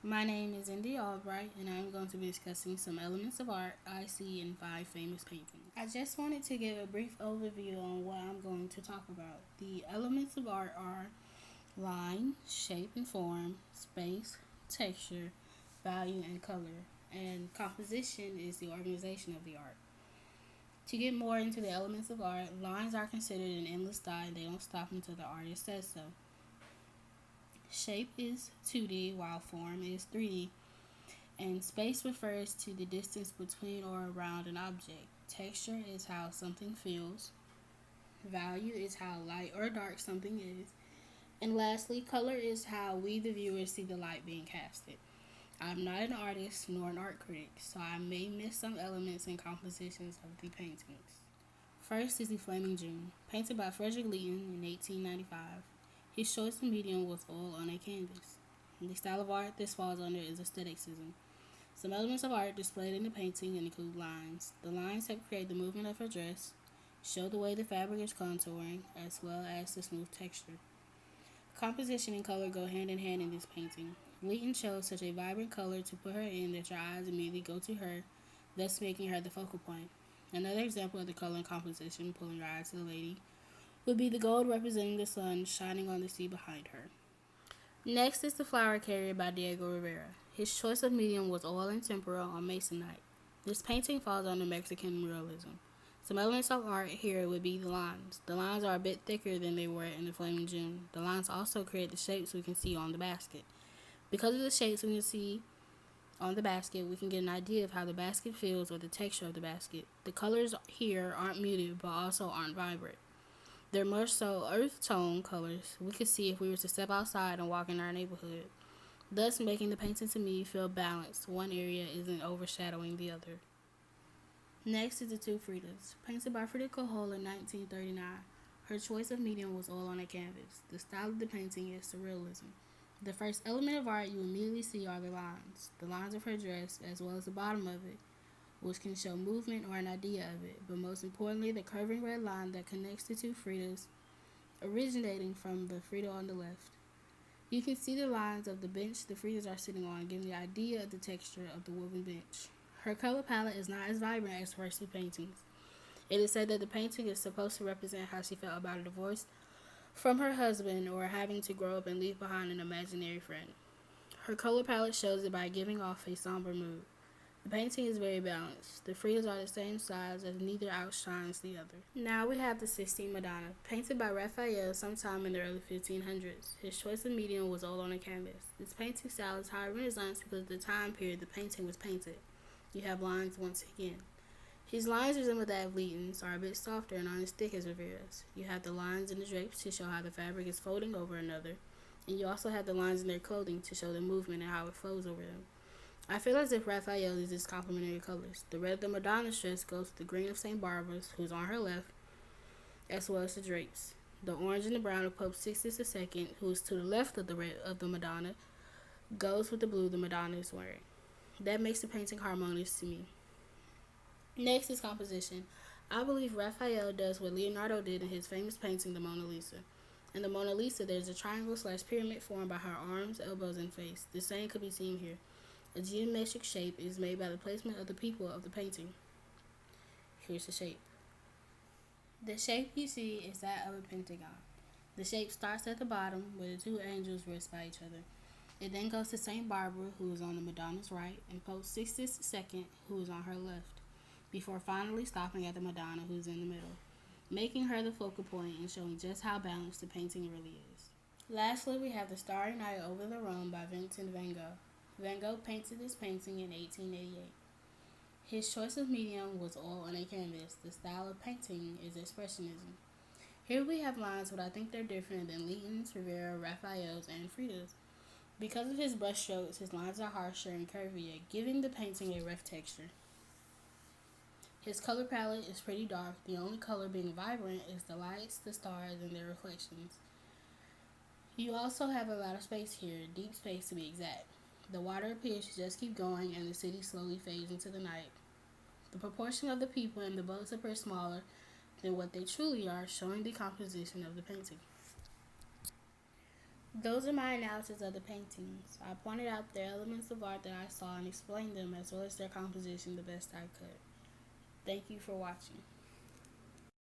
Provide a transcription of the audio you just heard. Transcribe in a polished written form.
My name is Indy Albright, and I'm going to be discussing some elements of art I see in 5 famous paintings. I just wanted to give a brief overview on what I'm going to talk about. The elements of art are line, shape and form, space, texture, value, and color. And composition is the organization of the art. To get more into the elements of art, lines are considered an endless dot and they don't stop until the artist says so. Shape is 2D while form is 3D, and space refers to the distance between or around an object. Texture is how something feels. Value is how light or dark something is. And lastly, color is how we, the viewers, see the light being casted. I'm not an artist nor an art critic, so I may miss some elements and compositions of the paintings. First is the Flaming June, painted by Frederick Leighton in 1895. His choice of medium was oil on a canvas. The style of art this falls under is aestheticism. Some elements of art displayed in the painting include lines. The lines help create the movement of her dress, show the way the fabric is contouring, as well as the smooth texture. Composition and color go hand in hand in this painting. Leighton chose such a vibrant color to put her in that your eyes immediately go to her, thus making her the focal point. Another example of the color and composition pulling your eyes to the lady would be the gold representing the sun shining on the sea behind her. Next is The Flower Carrier by Diego Rivera. His choice of medium was oil and tempera on masonite. This painting falls under Mexican realism. Some elements of art here would be the lines. The lines are a bit thicker than they were in The Flaming June. The lines also create the shapes we can see on the basket. Because of the shapes we can see on the basket, we can get an idea of how the basket feels or the texture of the basket. The colors here aren't muted but also aren't vibrant. They're more so earth tone colors we could see if we were to step outside and walk in our neighborhood, thus making the painting to me feel balanced. One area isn't overshadowing the other. Next is The Two Fridas, painted by Frida Kahlo in 1939. Her choice of medium was oil on a canvas. The style of the painting is surrealism. The first element of art you immediately see are the lines of her dress, as well as the bottom of it, which can show movement or an idea of it, but most importantly, the curving red line that connects the two Fridas, originating from the Frida on the left. You can see the lines of the bench the Fridas are sitting on, giving the idea of the texture of the woven bench. Her color palette is not as vibrant as her two paintings. It is said that the painting is supposed to represent how she felt about a divorce from her husband or having to grow up and leave behind an imaginary friend. Her color palette shows it by giving off a somber mood. The painting is very balanced. The Fridas are the same size as neither outshines the other. Now we have the Sistine Madonna, painted by Raphael sometime in the early 1500s. His choice of medium was oil on a canvas. This painting style is high Renaissance because of the time period the painting was painted. You have lines once again. His lines resemble that of Leighton's, are a bit softer and aren't as thick as Rivera's. You have the lines in the drapes to show how the fabric is folding over another, and you also have the lines in their clothing to show the movement and how it flows over them. I feel as if Raphael uses complementary colors. The red of the Madonna's dress goes with the green of St. Barbara's, who's on her left, as well as the drapes. The orange and the brown of Pope Sixtus II, who is to the left of the red of the Madonna, goes with the blue the Madonna is wearing. That makes the painting harmonious to me. Next is composition. I believe Raphael does what Leonardo did in his famous painting, the Mona Lisa. In the Mona Lisa, there's a triangle/pyramid formed by her arms, elbows, and face. The same could be seen here. A geometric shape is made by the placement of the people of the painting. Here's the shape. The shape you see is that of a pentagon. The shape starts at the bottom where the two angels rest by each other. It then goes to St. Barbara, who is on the Madonna's right, and Pope Sixtus II, who is on her left, before finally stopping at the Madonna, who's in the middle, making her the focal point and showing just how balanced the painting really is. Lastly, we have The Starry Night over the Rhone by Vincent van Gogh. Van Gogh painted this painting in 1888. His choice of medium was oil on a canvas. The style of painting is expressionism. Here we have lines, but I think they're different than Leighton's, Rivera, Raphael's, and Frida's. Because of his brushstrokes, his lines are harsher and curvier, giving the painting a rough texture. His color palette is pretty dark. The only color being vibrant is the lights, the stars, and their reflections. You also have a lot of space here, deep space to be exact. The water appears to just keep going, and the city slowly fades into the night. The proportion of the people in the boats appear smaller than what they truly are, showing the composition of the painting. Those are my analysis of the paintings. I pointed out the elements of art that I saw and explained them as well as their composition the best I could. Thank you for watching.